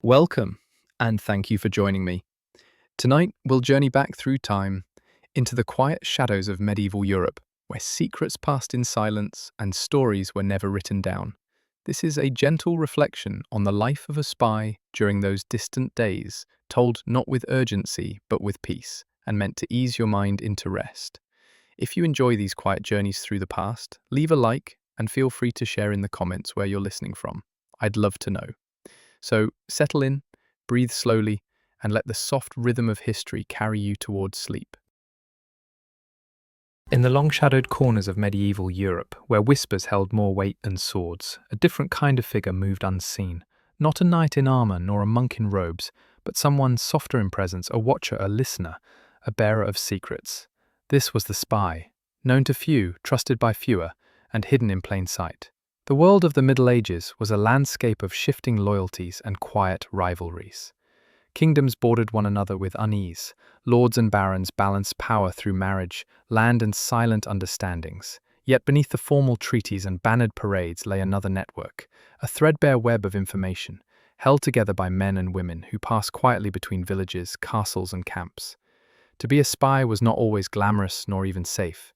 Welcome, and thank you for joining me. Tonight, we'll journey back through time into the quiet shadows of medieval Europe, where secrets passed in silence and stories were never written down. This is a gentle reflection on the life of a spy during those distant days, told not with urgency but with peace, and meant to ease your mind into rest. If you enjoy these quiet journeys through the past, leave a like and feel free to share in the comments where you're listening from. I'd love to know. So settle in, breathe slowly, and let the soft rhythm of history carry you towards sleep. In the long-shadowed corners of medieval Europe, where whispers held more weight than swords, a different kind of figure moved unseen. Not a knight in armor nor a monk in robes, but someone softer in presence, a watcher, a listener, a bearer of secrets. This was the spy, known to few, trusted by fewer, and hidden in plain sight. The world of the Middle Ages was a landscape of shifting loyalties and quiet rivalries. Kingdoms bordered one another with unease. Lords and barons balanced power through marriage, land and silent understandings. Yet beneath the formal treaties and bannered parades lay another network, a threadbare web of information, held together by men and women who passed quietly between villages, castles and camps. To be a spy was not always glamorous nor even safe.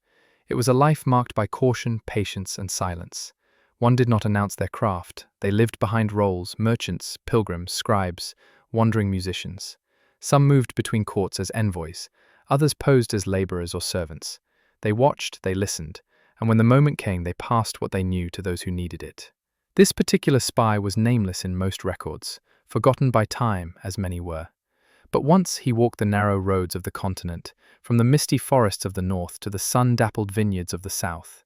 It was a life marked by caution, patience and silence. One did not announce their craft. They lived behind roles, merchants, pilgrims, scribes, wandering musicians. Some moved between courts as envoys, others posed as laborers or servants. They watched, they listened, and when the moment came, they passed what they knew to those who needed it. This particular spy was nameless in most records, forgotten by time, as many were. But once he walked the narrow roads of the continent, from the misty forests of the north to the sun-dappled vineyards of the south.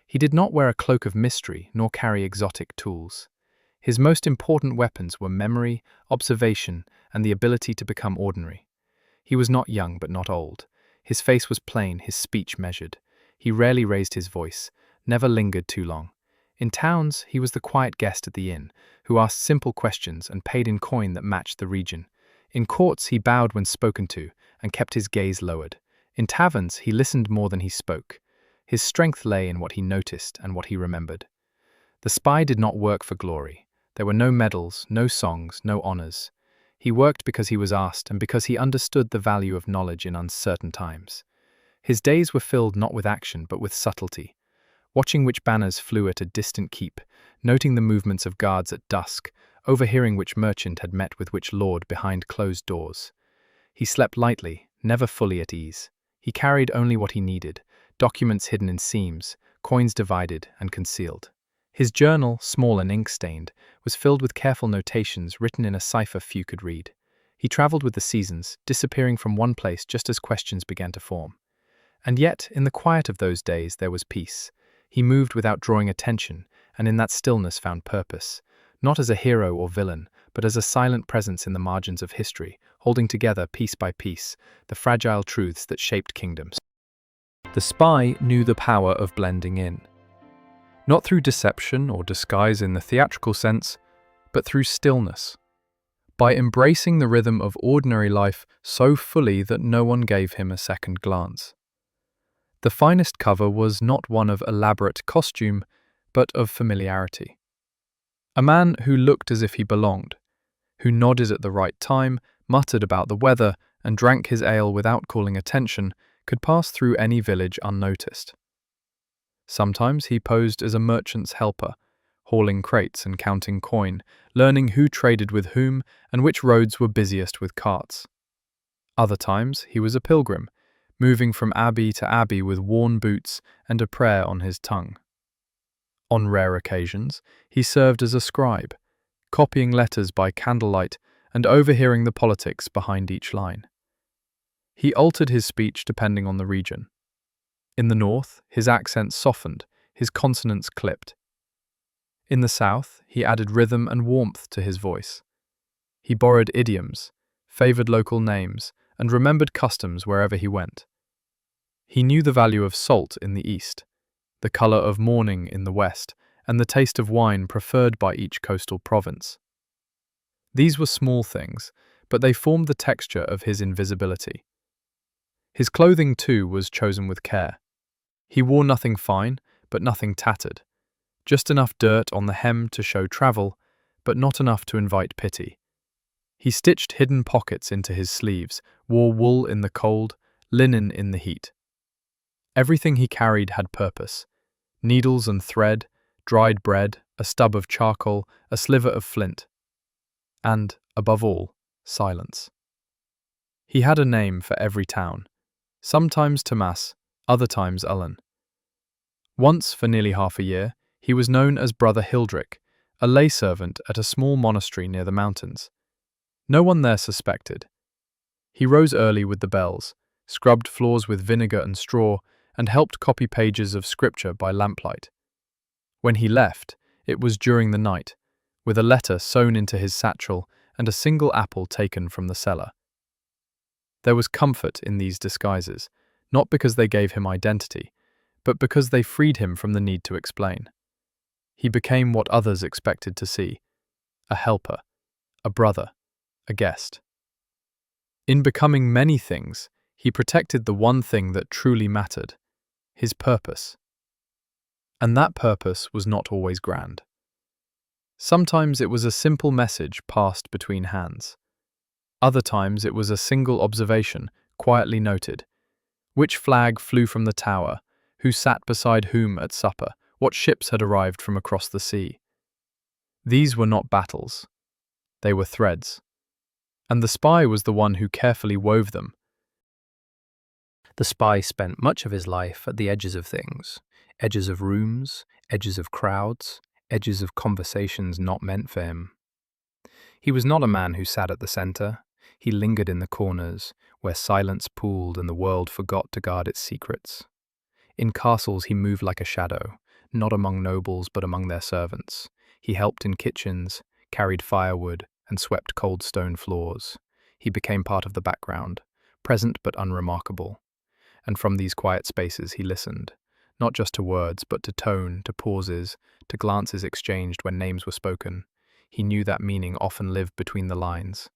He did not wear a cloak of mystery, nor carry exotic tools. His most important weapons were memory, observation, and the ability to become ordinary. He was not young, but not old. His face was plain, his speech measured. He rarely raised his voice, never lingered too long. In towns, he was the quiet guest at the inn, who asked simple questions and paid in coin that matched the region. In courts, he bowed when spoken to, and kept his gaze lowered. In taverns, he listened more than he spoke. His strength lay in what he noticed and what he remembered. The spy did not work for glory. There were no medals, no songs, no honors. He worked because he was asked and because he understood the value of knowledge in uncertain times. His days were filled not with action but with subtlety, watching which banners flew at a distant keep, noting the movements of guards at dusk, overhearing which merchant had met with which lord behind closed doors. He slept lightly, never fully at ease. He carried only what he needed, documents hidden in seams, coins divided and concealed. His journal, small and ink-stained, was filled with careful notations written in a cipher few could read. He traveled with the seasons, disappearing from one place just as questions began to form. And yet, in the quiet of those days, there was peace. He moved without drawing attention, and in that stillness found purpose, not as a hero or villain, but as a silent presence in the margins of history, holding together, piece by piece, the fragile truths that shaped kingdoms. The spy knew the power of blending in. Not through deception or disguise in the theatrical sense, but through stillness. By embracing the rhythm of ordinary life so fully that no one gave him a second glance. The finest cover was not one of elaborate costume, but of familiarity. A man who looked as if he belonged, who nodded at the right time, muttered about the weather, and drank his ale without calling attention, could pass through any village unnoticed. Sometimes he posed as a merchant's helper, hauling crates and counting coin, learning who traded with whom and which roads were busiest with carts. Other times he was a pilgrim, moving from abbey to abbey with worn boots and a prayer on his tongue. On rare occasions, he served as a scribe, copying letters by candlelight and overhearing the politics behind each line. He altered his speech depending on the region. In the north, his accent softened, his consonants clipped. In the south, he added rhythm and warmth to his voice. He borrowed idioms, favored local names, and remembered customs wherever he went. He knew the value of salt in the east, the color of morning in the west, and the taste of wine preferred by each coastal province. These were small things, but they formed the texture of his invisibility. His clothing, too, was chosen with care. He wore nothing fine, but nothing tattered. Just enough dirt on the hem to show travel, but not enough to invite pity. He stitched hidden pockets into his sleeves, wore wool in the cold, linen in the heat. Everything he carried had purpose: needles and thread, dried bread, a stub of charcoal, a sliver of flint. And, above all, silence. He had a name for every town, sometimes Tomas, other times Ullen. Once, for nearly half a year, he was known as Brother Hildrick, a lay servant at a small monastery near the mountains. No one there suspected. He rose early with the bells, scrubbed floors with vinegar and straw, and helped copy pages of scripture by lamplight. When he left, it was during the night, with a letter sewn into his satchel and a single apple taken from the cellar. There was comfort in these disguises, not because they gave him identity, but because they freed him from the need to explain. He became what others expected to see: a helper, a brother, a guest. In becoming many things, he protected the one thing that truly mattered: his purpose. And that purpose was not always grand. Sometimes it was a simple message passed between hands. Other times it was a single observation, quietly noted. Which flag flew from the tower? Who sat beside whom at supper? What ships had arrived from across the sea? These were not battles. They were threads. And the spy was the one who carefully wove them. The spy spent much of his life at the edges of things: edges of rooms, edges of crowds, edges of conversations not meant for him. He was not a man who sat at the center. He lingered in the corners, where silence pooled and the world forgot to guard its secrets. In castles he moved like a shadow, not among nobles but among their servants. He helped in kitchens, carried firewood, and swept cold stone floors. He became part of the background, present but unremarkable. And from these quiet spaces he listened, not just to words but to tone, to pauses, to glances exchanged when names were spoken. He knew that meaning often lived between the lines.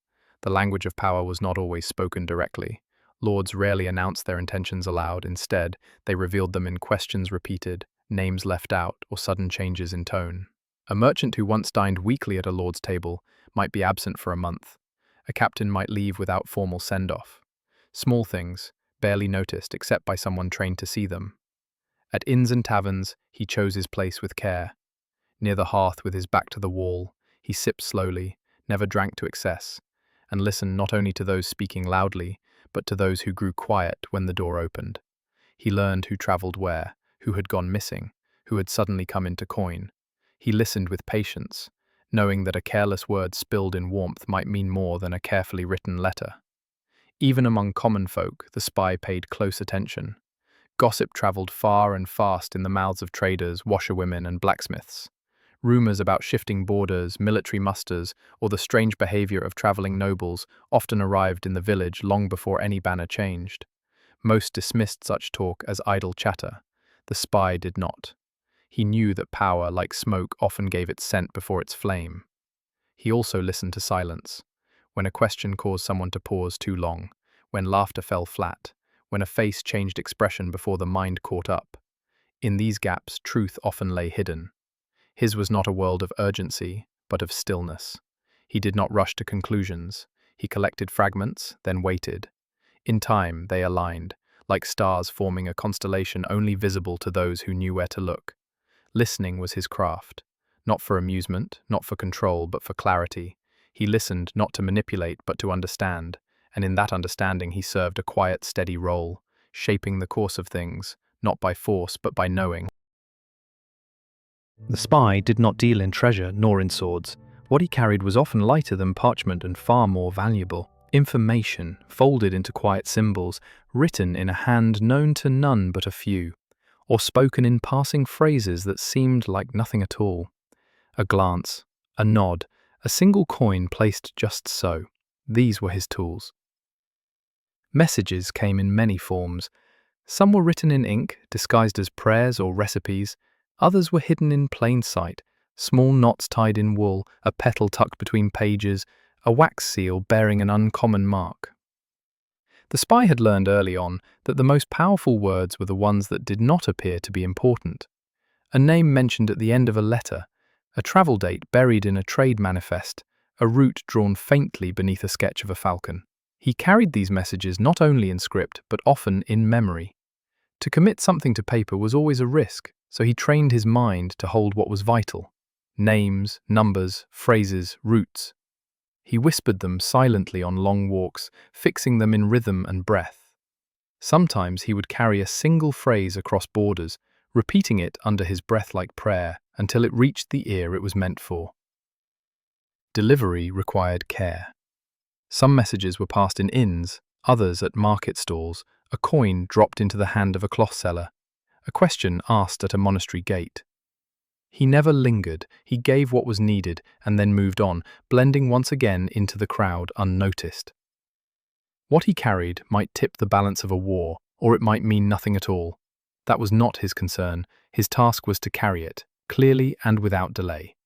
The language of power was not always spoken directly. Lords rarely announced their intentions aloud. Instead, they revealed them in questions repeated, names left out, or sudden changes in tone. A merchant who once dined weekly at a lord's table might be absent for a month. A captain might leave without formal send-off. Small things, barely noticed except by someone trained to see them. At inns and taverns, he chose his place with care. Near the hearth with his back to the wall, he sipped slowly, never drank to excess, and listened not only to those speaking loudly, but to those who grew quiet when the door opened. He learned who travelled where, who had gone missing, who had suddenly come into coin. He listened with patience, knowing that a careless word spilled in warmth might mean more than a carefully written letter. Even among common folk, the spy paid close attention. Gossip travelled far and fast in the mouths of traders, washerwomen, and blacksmiths. Rumours about shifting borders, military musters, or the strange behaviour of travelling nobles often arrived in the village long before any banner changed. Most dismissed such talk as idle chatter. The spy did not. He knew that power, like smoke, often gave its scent before its flame. He also listened to silence. When a question caused someone to pause too long, when laughter fell flat, when a face changed expression before the mind caught up. In these gaps, truth often lay hidden. His was not a world of urgency, but of stillness. He did not rush to conclusions. He collected fragments, then waited. In time, they aligned, like stars forming a constellation only visible to those who knew where to look. Listening was his craft. Not for amusement, not for control, but for clarity. He listened not to manipulate, but to understand, and in that understanding he served a quiet, steady role, shaping the course of things, not by force, but by knowing. The spy did not deal in treasure nor in swords. What he carried was often lighter than parchment and far more valuable. Information, folded into quiet symbols, written in a hand known to none but a few, or spoken in passing phrases that seemed like nothing at all. A glance, a nod, a single coin placed just so. These were his tools. Messages came in many forms. Some were written in ink, disguised as prayers or recipes. Others were hidden in plain sight, small knots tied in wool, a petal tucked between pages, a wax seal bearing an uncommon mark. The spy had learned early on that the most powerful words were the ones that did not appear to be important. A name mentioned at the end of a letter, a travel date buried in a trade manifest, a route drawn faintly beneath a sketch of a falcon. He carried these messages not only in script, but often in memory. To commit something to paper was always a risk, so he trained his mind to hold what was vital: names, numbers, phrases, routes. He whispered them silently on long walks, fixing them in rhythm and breath. Sometimes he would carry a single phrase across borders, repeating it under his breath like prayer until it reached the ear it was meant for. Delivery required care. Some messages were passed in inns, others at market stalls, a coin dropped into the hand of a cloth seller, a question asked at a monastery gate. He never lingered, he gave what was needed and then moved on, blending once again into the crowd unnoticed. What he carried might tip the balance of a war, or it might mean nothing at all. That was not his concern. His task was to carry it, clearly and without delay.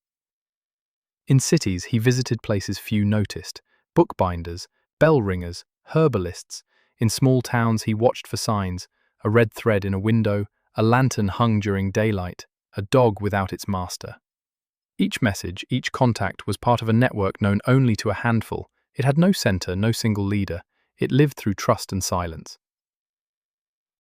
In cities, he visited places few noticed: bookbinders, bell ringers, herbalists. In small towns, he watched for signs: a red thread in a window, a lantern hung during daylight, a dog without its master. Each message, each contact was part of a network known only to a handful. It had no center, no single leader. It lived through trust and silence.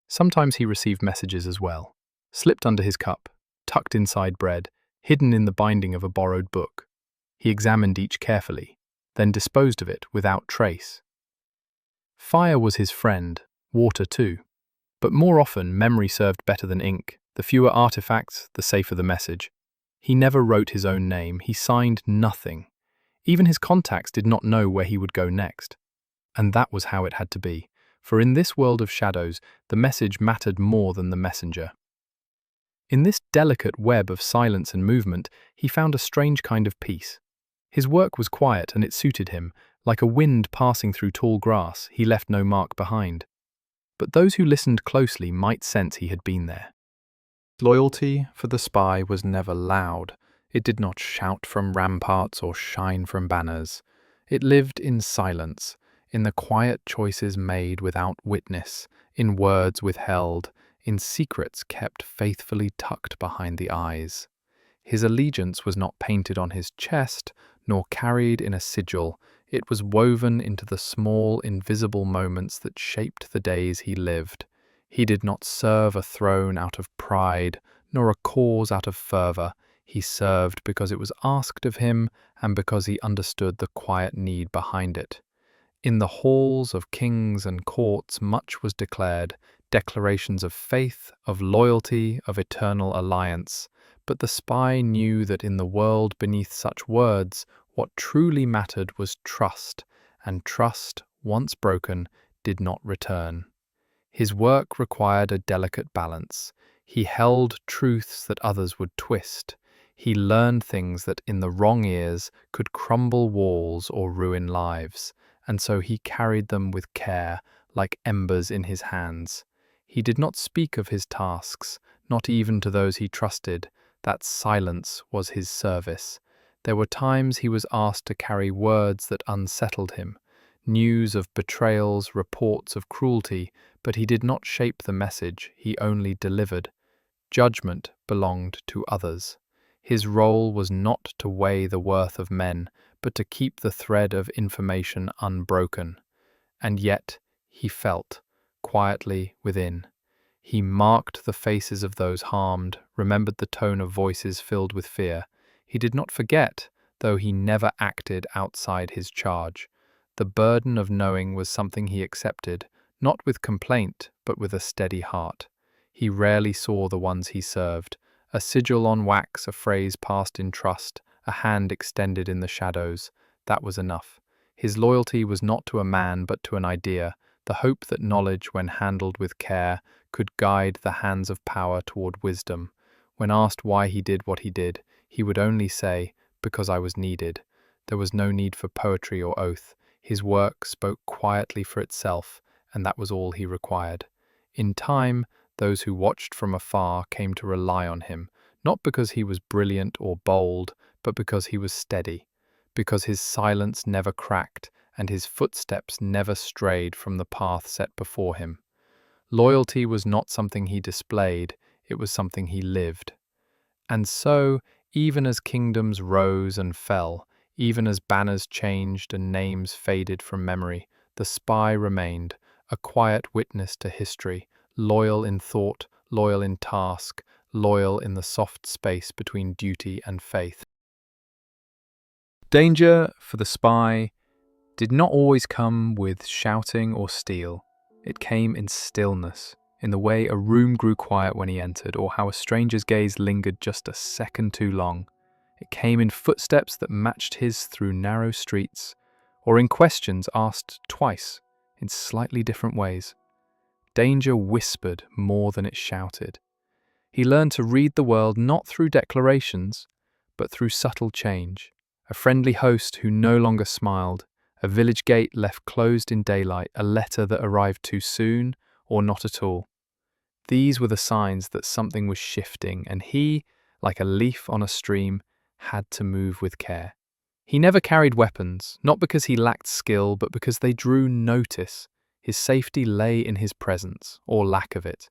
Sometimes he received messages as well, slipped under his cup, tucked inside bread, hidden in the binding of a borrowed book. He examined each carefully, then disposed of it without trace. Fire was his friend, water too. But more often, memory served better than ink. The fewer artifacts, the safer the message. He never wrote his own name, he signed nothing. Even his contacts did not know where he would go next. And that was how it had to be, for in this world of shadows, the message mattered more than the messenger. In this delicate web of silence and movement, he found a strange kind of peace. His work was quiet and it suited him. Like a wind passing through tall grass, he left no mark behind. But those who listened closely might sense he had been there. Loyalty for the spy was never loud. It did not shout from ramparts or shine from banners. It lived in silence, in the quiet choices made without witness, in words withheld, in secrets kept faithfully tucked behind the eyes. His allegiance was not painted on his chest, nor carried in a sigil. It was woven into the small, invisible moments that shaped the days he lived. He did not serve a throne out of pride, nor a cause out of fervour. He served because it was asked of him, and because he understood the quiet need behind it. In the halls of kings and courts much was declared, declarations of faith, of loyalty, of eternal alliance. But the spy knew that in the world beneath such words, what truly mattered was trust, and trust, once broken, did not return. His work required a delicate balance. He held truths that others would twist. He learned things that in the wrong ears could crumble walls or ruin lives, and so he carried them with care, like embers in his hands. He did not speak of his tasks, not even to those he trusted. That silence was his service. There were times he was asked to carry words that unsettled him, news of betrayals, reports of cruelty, but he did not shape the message, he only delivered. Judgment belonged to others. His role was not to weigh the worth of men, but to keep the thread of information unbroken. And yet, he felt, quietly within. He marked the faces of those harmed, remembered the tone of voices filled with fear. He did not forget, though he never acted outside his charge. The burden of knowing was something he accepted, not with complaint, but with a steady heart. He rarely saw the ones he served. A sigil on wax, a phrase passed in trust, a hand extended in the shadows. That was enough. His loyalty was not to a man, but to an idea, the hope that knowledge, when handled with care, could guide the hands of power toward wisdom. When asked why he did what he did, he would only say, "Because I was needed." There was no need for poetry or oath. His work spoke quietly for itself, and that was all he required. In time, those who watched from afar came to rely on him, not because he was brilliant or bold, but because he was steady, because his silence never cracked and his footsteps never strayed from the path set before him. Loyalty was not something he displayed, it was something he lived. And so, even as kingdoms rose and fell, Even as banners changed and names faded from memory, the spy remained, a quiet witness to history, loyal in thought, loyal in task, loyal in the soft space between duty and faith. Danger, for the spy, did not always come with shouting or steel. It came in stillness, in the way a room grew quiet when he entered, or how a stranger's gaze lingered just a second too long. It came in footsteps that matched his through narrow streets, or in questions asked twice, in slightly different ways. Danger whispered more than it shouted. He learned to read the world not through declarations, but through subtle change. A friendly host who no longer smiled, a village gate left closed in daylight, a letter that arrived too soon or not at all. These were the signs that something was shifting, and he, like a leaf on a stream, had to move with care. He never carried weapons, not because he lacked skill, but because they drew notice. His safety lay in his presence, or lack of it.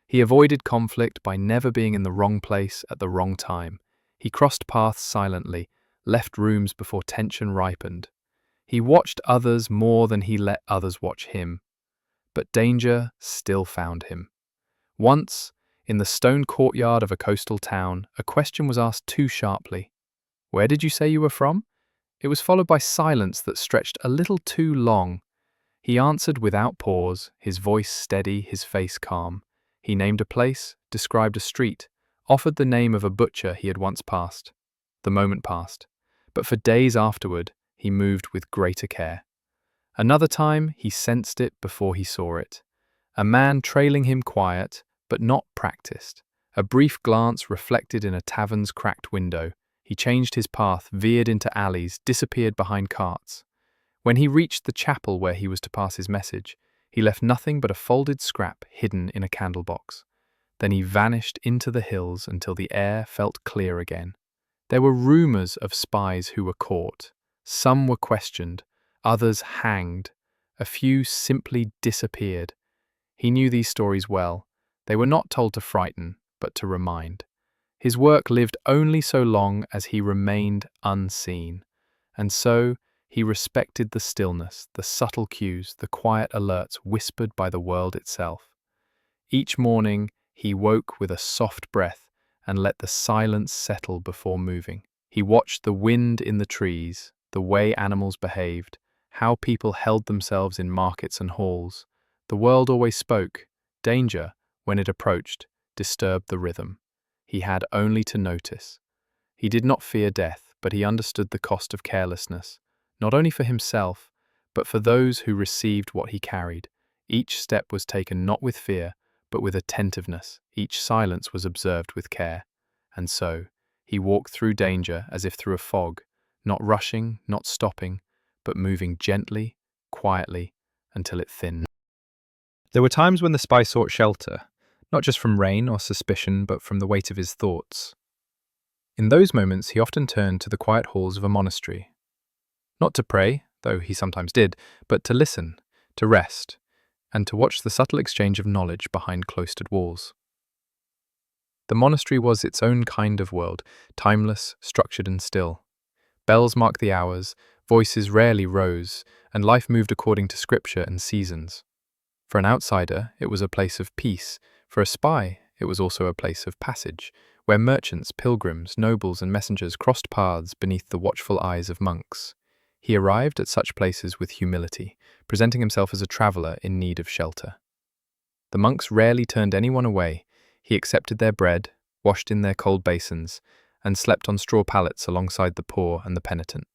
He avoided conflict by never being in the wrong place at the wrong time. He crossed paths silently, left rooms before tension ripened. He watched others more than he let others watch him. But danger still found him. Once, in the stone courtyard of a coastal town, a question was asked too sharply. "Where did you say you were from?" It was followed by silence that stretched a little too long. He answered without pause, his voice steady, his face calm. He named a place, described a street, offered the name of a butcher he had once passed. The moment passed, but for days afterward, he moved with greater care. Another time, he sensed it before he saw it. A man trailing him quiet, but not practiced. A brief glance reflected in a tavern's cracked window. He changed his path, veered into alleys, disappeared behind carts. When he reached the chapel where he was to pass his message, he left nothing but a folded scrap hidden in a candle box. Then he vanished into the hills until the air felt clear again. There were rumors of spies who were caught. Some were questioned, others hanged. A few simply disappeared. He knew these stories well. They were not told to frighten, but to remind. His work lived only so long as he remained unseen. And so, he respected the stillness, the subtle cues, the quiet alerts whispered by the world itself. Each morning, he woke with a soft breath and let the silence settle before moving. He watched the wind in the trees, the way animals behaved, how people held themselves in markets and halls. The world always spoke. Danger, when it approached, disturbed the rhythm. He had only to notice. He did not fear death, but he understood the cost of carelessness, not only for himself, but for those who received what he carried. Each step was taken not with fear, but with attentiveness. Each silence was observed with care. And so, he walked through danger as if through a fog, not rushing, not stopping, but moving gently, quietly, until it thinned. There were times when the spy sought shelter, not just from rain or suspicion, but from the weight of his thoughts. In those moments, he often turned to the quiet halls of a monastery. Not to pray, though he sometimes did, but to listen, to rest, and to watch the subtle exchange of knowledge behind cloistered walls. The monastery was its own kind of world, timeless, structured and still. Bells marked the hours, voices rarely rose, and life moved according to scripture and seasons. For an outsider, it was a place of peace. For a spy, it was also a place of passage, where merchants, pilgrims, nobles and messengers crossed paths beneath the watchful eyes of monks. He arrived at such places with humility, presenting himself as a traveller in need of shelter. The monks rarely turned anyone away. He accepted their bread, washed in their cold basins, and slept on straw pallets alongside the poor and the penitent.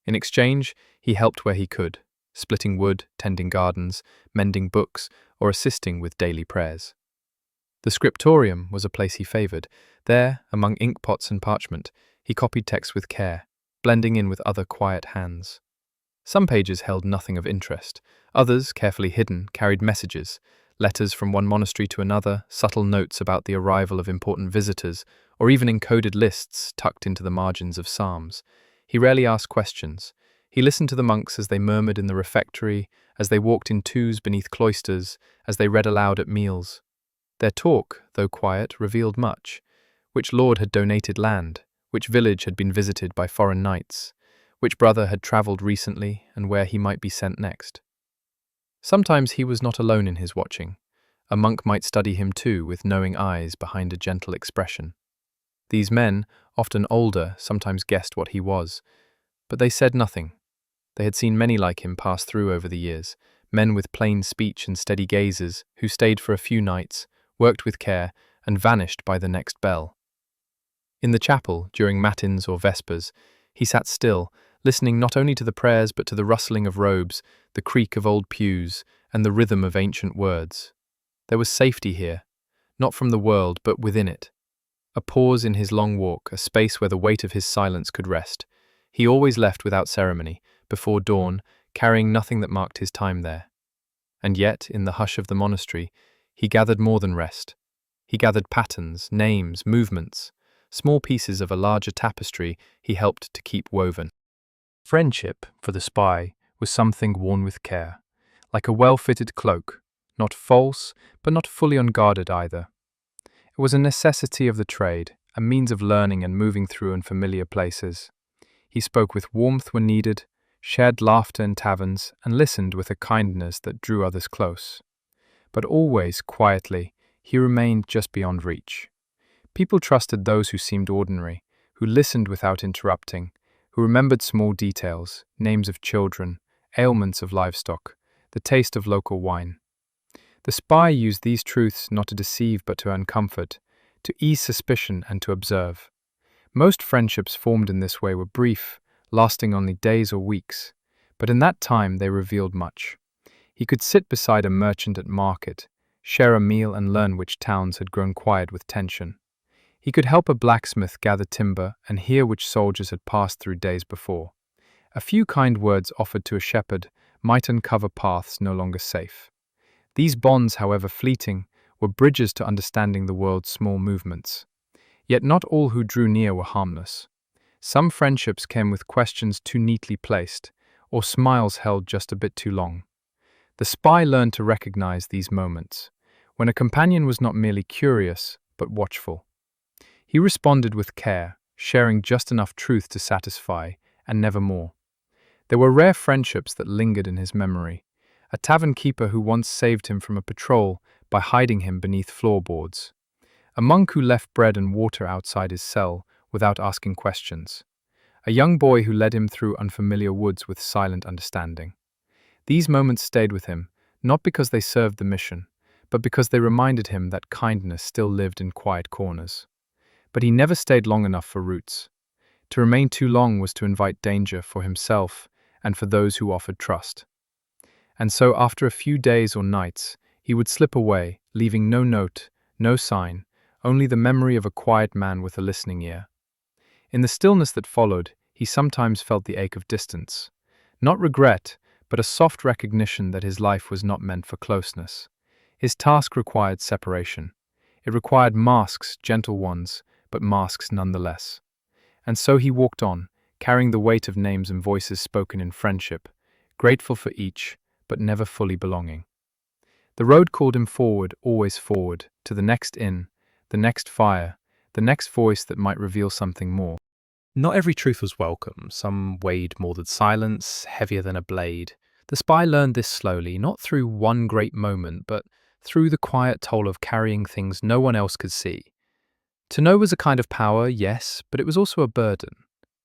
In exchange, he helped where he could, splitting wood, tending gardens, mending books, or assisting with daily prayers. The scriptorium was a place he favoured. There, among ink pots and parchment, he copied texts with care, blending in with other quiet hands. Some pages held nothing of interest. Others, carefully hidden, carried messages, letters from one monastery to another, subtle notes about the arrival of important visitors, or even encoded lists tucked into the margins of psalms. He rarely asked questions. He listened to the monks as they murmured in the refectory, as they walked in twos beneath cloisters, as they read aloud at meals. Their talk, though quiet, revealed much. Which lord had donated land? Which village had been visited by foreign knights? which brother had travelled recently and where he might be sent next. Sometimes he was not alone in his watching. A monk might study him too, with knowing eyes behind a gentle expression. These men, often older, sometimes guessed what he was, but they said nothing. They had seen many like him pass through over the years, men with plain speech and steady gazes, who stayed for a few nights, worked with care, and vanished by the next bell. In the chapel, during matins or vespers, he sat still, listening not only to the prayers but to the rustling of robes, the creak of old pews, and the rhythm of ancient words. There was safety here, not from the world but within it. A pause in his long walk, a space where the weight of his silence could rest. He always left without ceremony, before dawn, carrying nothing that marked his time there. And yet, in the hush of the monastery, he gathered more than rest. He gathered patterns, names, movements, small pieces of a larger tapestry he helped to keep woven. Friendship, for the spy, was something worn with care, like a well-fitted cloak, not false, but not fully unguarded either. It was a necessity of the trade, a means of learning and moving through unfamiliar places. He spoke with warmth when needed, shared laughter in taverns, and listened with a kindness that drew others close. But always, quietly, he remained just beyond reach. People trusted those who seemed ordinary, who listened without interrupting, who remembered small details, names of children, ailments of livestock, the taste of local wine. The spy used these truths not to deceive but to earn comfort, to ease suspicion and to observe. Most friendships formed in this way were brief, lasting only days or weeks, but in that time they revealed much. He could sit beside a merchant at market, share a meal and learn which towns had grown quiet with tension. He could help a blacksmith gather timber and hear which soldiers had passed through days before. A few kind words offered to a shepherd might uncover paths no longer safe. These bonds, however fleeting, were bridges to understanding the world's small movements. Yet not all who drew near were harmless. Some friendships came with questions too neatly placed, or smiles held just a bit too long. The spy learned to recognize these moments, when a companion was not merely curious, but watchful. He responded with care, sharing just enough truth to satisfy, and never more. There were rare friendships that lingered in his memory. A tavern keeper who once saved him from a patrol by hiding him beneath floorboards. A monk who left bread and water outside his cell without asking questions. A young boy who led him through unfamiliar woods with silent understanding. These moments stayed with him, not because they served the mission, but because they reminded him that kindness still lived in quiet corners. But he never stayed long enough for roots. To remain too long was to invite danger for himself and for those who offered trust. And so after a few days or nights, he would slip away, leaving no note, no sign, only the memory of a quiet man with a listening ear. In the stillness that followed, he sometimes felt the ache of distance. Not regret, but a soft recognition that his life was not meant for closeness. His task required separation. It required masks, gentle ones, but masks nonetheless. And so he walked on, carrying the weight of names and voices spoken in friendship, grateful for each, but never fully belonging. The road called him forward, always forward, to the next inn, the next fire, the next voice that might reveal something more. Not every truth was welcome. Some weighed more than silence, heavier than a blade. The spy learned this slowly, not through one great moment, but through the quiet toll of carrying things no one else could see. To know was a kind of power, yes, but it was also a burden,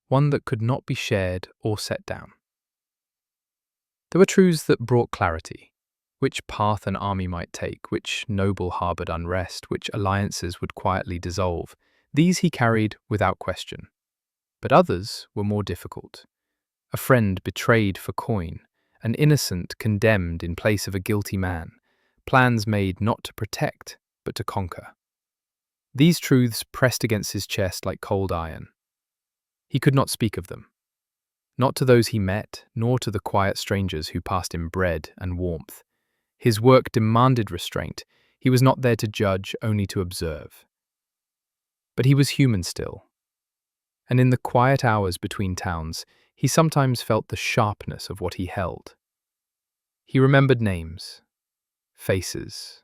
one that could not be shared or set down. There were truths that brought clarity. Which path an army might take, which noble harboured unrest, which alliances would quietly dissolve, these he carried without question. But others were more difficult. A friend betrayed for coin, an innocent condemned in place of a guilty man, plans made not to protect, but to conquer. These truths pressed against his chest like cold iron. He could not speak of them. Not to those he met, nor to the quiet strangers who passed him bread and warmth. His work demanded restraint. He was not there to judge, only to observe. But he was human still. And in the quiet hours between towns, he sometimes felt the sharpness of what he held. He remembered names, faces,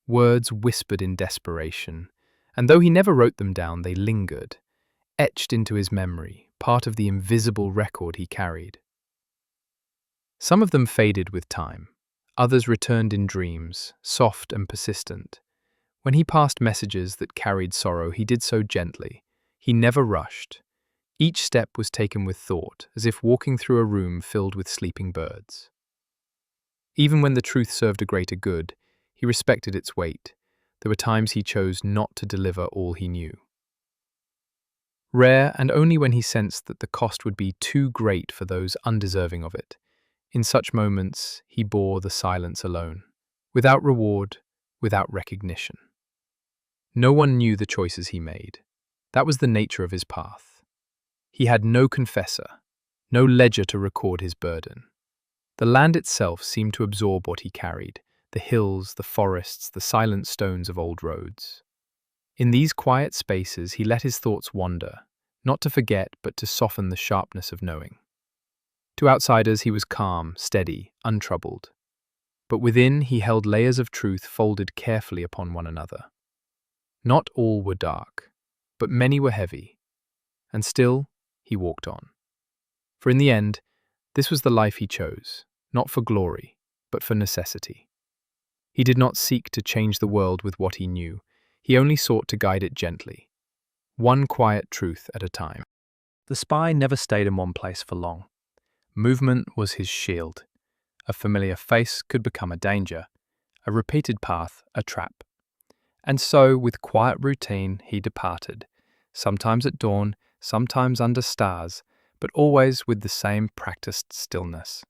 words whispered in desperation, and though he never wrote them down, they lingered, etched into his memory, part of the invisible record he carried. Some of them faded with time. Others returned in dreams, soft and persistent. When he passed messages that carried sorrow, he did so gently. He never rushed. Each step was taken with thought, as if walking through a room filled with sleeping birds. Even when the truth served a greater good, he respected its weight. There were times he chose not to deliver all he knew. Rare, and only when he sensed that the cost would be too great for those undeserving of it. In such moments, he bore the silence alone, without reward, without recognition. No one knew the choices he made. That was the nature of his path. He had no confessor, no ledger to record his burden. The land itself seemed to absorb what he carried, the hills, the forests, the silent stones of old roads. In these quiet spaces, he let his thoughts wander, not to forget, but to soften the sharpness of knowing. To outsiders, he was calm, steady, untroubled. But within, he held layers of truth folded carefully upon one another. Not all were dark, but many were heavy. And still, he walked on. For in the end, this was the life he chose, not for glory, but for necessity. He did not seek to change the world with what he knew. He only sought to guide it gently, one quiet truth at a time. The spy never stayed in one place for long. Movement was his shield. A familiar face could become a danger, a repeated path a trap. And so, with quiet routine, he departed, sometimes at dawn, sometimes under stars, but always with the same practiced stillness.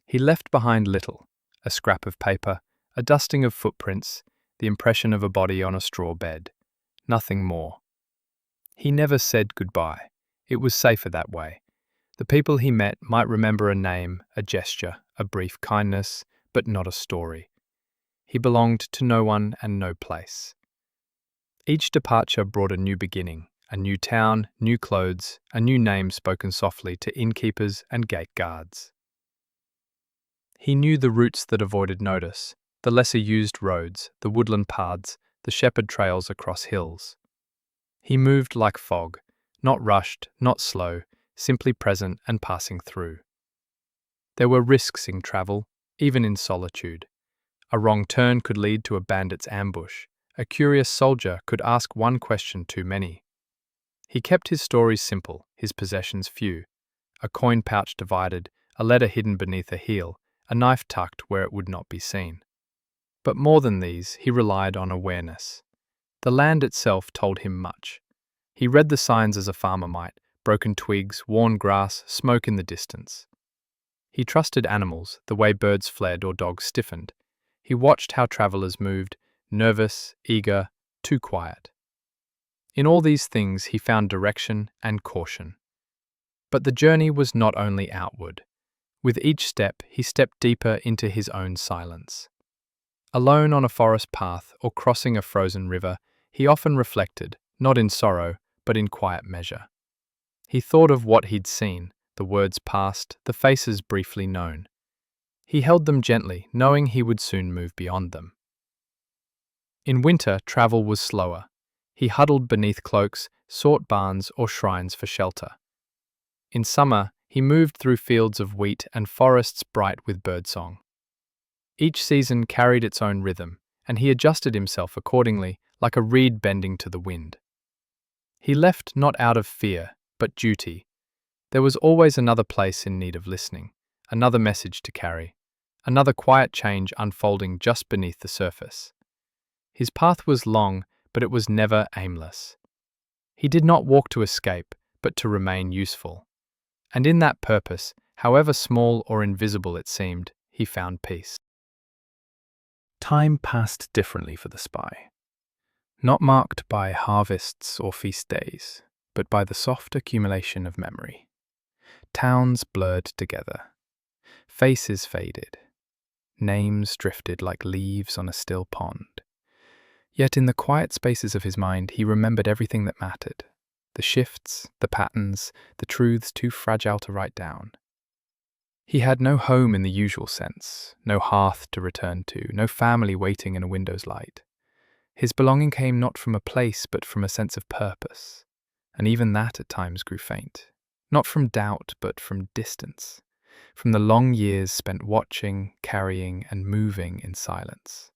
He left behind little: a scrap of paper, a dusting of footprints, the impression of a body on a straw bed. Nothing more. He never said goodbye. It was safer that way. The people he met might remember a name, a gesture, a brief kindness, but not a story. He belonged to no one and no place. Each departure brought a new beginning, a new town, new clothes, a new name spoken softly to innkeepers and gate guards. He knew the routes that avoided notice, the lesser-used roads, the woodland paths, the shepherd trails across hills. He moved like fog, not rushed, not slow, simply present and passing through. There were risks in travel, even in solitude. A wrong turn could lead to a bandit's ambush. A curious soldier could ask one question too many. He kept his stories simple, his possessions few. A coin pouch divided, a letter hidden beneath a heel, a knife tucked where it would not be seen. But more than these, he relied on awareness. The land itself told him much. He read the signs as a farmer might: broken twigs, worn grass, smoke in the distance. He trusted animals, the way birds fled or dogs stiffened. He watched how travelers moved, nervous, eager, too quiet. In all these things he found direction and caution. But the journey was not only outward. With each step, he stepped deeper into his own silence. Alone on a forest path or crossing a frozen river, he often reflected, not in sorrow, but in quiet measure. He thought of what he'd seen, the words passed, the faces briefly known. He held them gently, knowing he would soon move beyond them. In winter, travel was slower. He huddled beneath cloaks, sought barns or shrines for shelter. In summer, he moved through fields of wheat and forests bright with birdsong. Each season carried its own rhythm, and he adjusted himself accordingly, like a reed bending to the wind. He left not out of fear, but duty. There was always another place in need of listening, another message to carry, another quiet change unfolding just beneath the surface. His path was long, but it was never aimless. He did not walk to escape, but to remain useful. And in that purpose, however small or invisible it seemed, he found peace. Time passed differently for the spy. Not marked by harvests or feast days, but by the soft accumulation of memory. Towns blurred together. Faces faded. Names drifted like leaves on a still pond. Yet in the quiet spaces of his mind, he remembered everything that mattered. The shifts, the patterns, the truths too fragile to write down. He had no home in the usual sense, no hearth to return to, no family waiting in a window's light. His belonging came not from a place, but from a sense of purpose. and even that at times grew faint. Not from doubt, but from distance, from the long years spent watching, carrying, and moving in silence.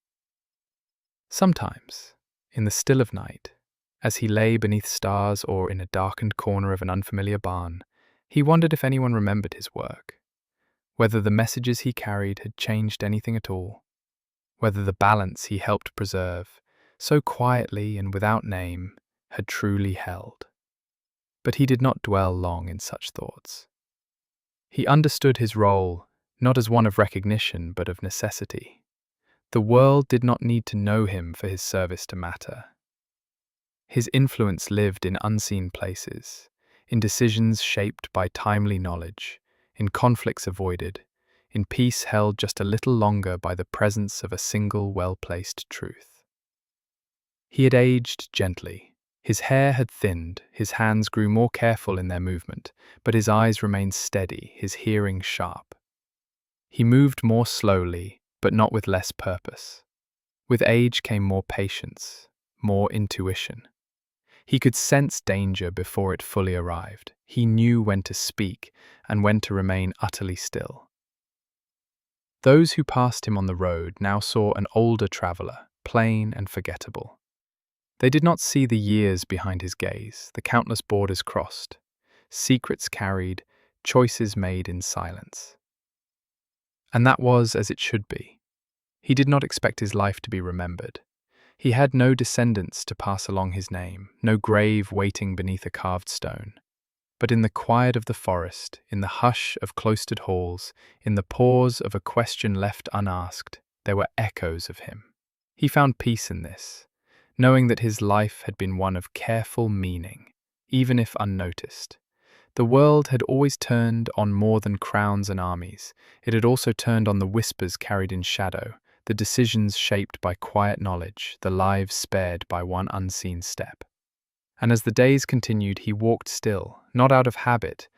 Sometimes, in the still of night, as he lay beneath stars or in a darkened corner of an unfamiliar barn, he wondered if anyone remembered his work, whether the messages he carried had changed anything at all, whether the balance he helped preserve, so quietly and without name, had truly held. But he did not dwell long in such thoughts. He understood his role not as one of recognition but of necessity. The world did not need to know him for his service to matter. His influence lived in unseen places, in decisions shaped by timely knowledge, in conflicts avoided, in peace held just a little longer by the presence of a single well-placed truth. He had aged gently. His hair had thinned, his hands grew more careful in their movement, but his eyes remained steady, his hearing sharp. He moved more slowly, but not with less purpose. With age came more patience, more intuition. He could sense danger before it fully arrived. He knew when to speak and when to remain utterly still. Those who passed him on the road now saw an older traveller, plain and forgettable. They did not see the years behind his gaze, the countless borders crossed, secrets carried, choices made in silence. And that was as it should be. He did not expect his life to be remembered. He had no descendants to pass along his name, no grave waiting beneath a carved stone. But in the quiet of the forest, in the hush of cloistered halls, in the pause of a question left unasked, there were echoes of him. He found peace in this, knowing that his life had been one of careful meaning, even if unnoticed. The world had always turned on more than crowns and armies. It had also turned on the whispers carried in shadow, the decisions shaped by quiet knowledge, the lives spared by one unseen step. And as the days continued, he walked still, not out of habit,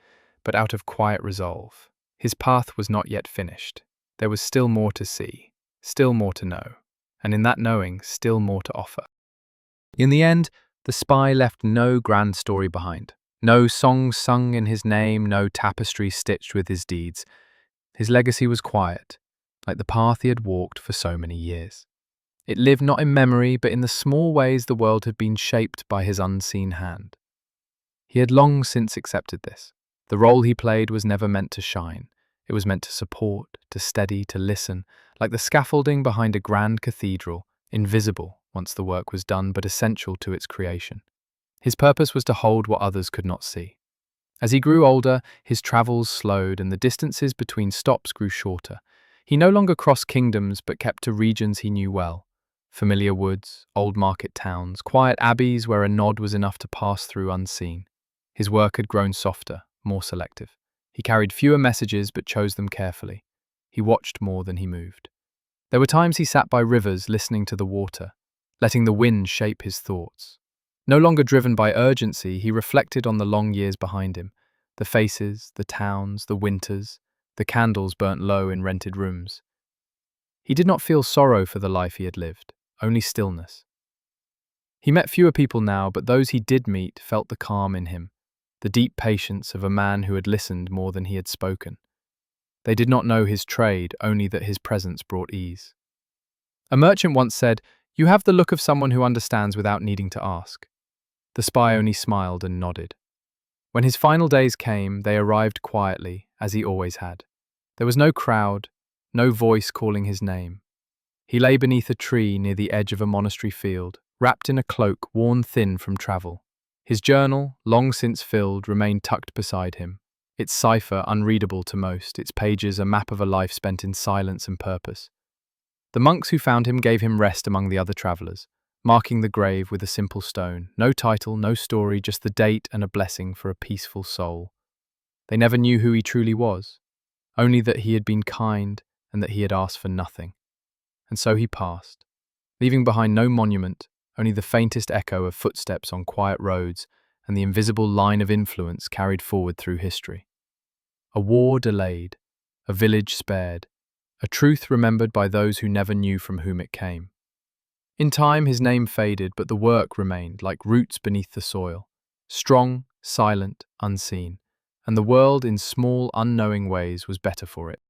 but out of quiet resolve. His path was not yet finished. There was still more to see, still more to know, and in that knowing, still more to offer. In the end, the spy left no grand story behind. No songs sung in his name, no tapestry stitched with his deeds. His legacy was quiet, like the path he had walked for so many years. It lived not in memory, but in the small ways the world had been shaped by his unseen hand. He had long since accepted this. The role he played was never meant to shine. It was meant to support, to steady, to listen, like the scaffolding behind a grand cathedral, invisible once the work was done, but essential to its creation. His purpose was to hold what others could not see. As he grew older, his travels slowed and the distances between stops grew shorter. He no longer crossed kingdoms but kept to regions he knew well. Familiar woods, old market towns, quiet abbeys where a nod was enough to pass through unseen. His work had grown softer, more selective. He carried fewer messages but chose them carefully. He watched more than he moved. There were times he sat by rivers listening to the water, letting the wind shape his thoughts. No longer driven by urgency, he reflected on the long years behind him, the faces, the towns, the winters, the candles burnt low in rented rooms. He did not feel sorrow for the life he had lived, only stillness. He met fewer people now, but those he did meet felt the calm in him, the deep patience of a man who had listened more than he had spoken. They did not know his trade, only that his presence brought ease. A merchant once said, "You have the look of someone who understands without needing to ask." The spy only smiled and nodded. When his final days came, they arrived quietly, as he always had. There was no crowd, no voice calling his name. He lay beneath a tree near the edge of a monastery field, wrapped in a cloak worn thin from travel. His journal, long since filled, remained tucked beside him, its cipher unreadable to most, its pages a map of a life spent in silence and purpose. The monks who found him gave him rest among the other travellers, marking the grave with a simple stone. No title, no story, just the date and a blessing for a peaceful soul. They never knew who he truly was, only that he had been kind and that he had asked for nothing. And so he passed, leaving behind no monument, only the faintest echo of footsteps on quiet roads and the invisible line of influence carried forward through history. A war delayed, a village spared, a truth remembered by those who never knew from whom it came. In time his name faded, but the work remained, like roots beneath the soil. Strong, silent, unseen, and the world in small, unknowing ways was better for it.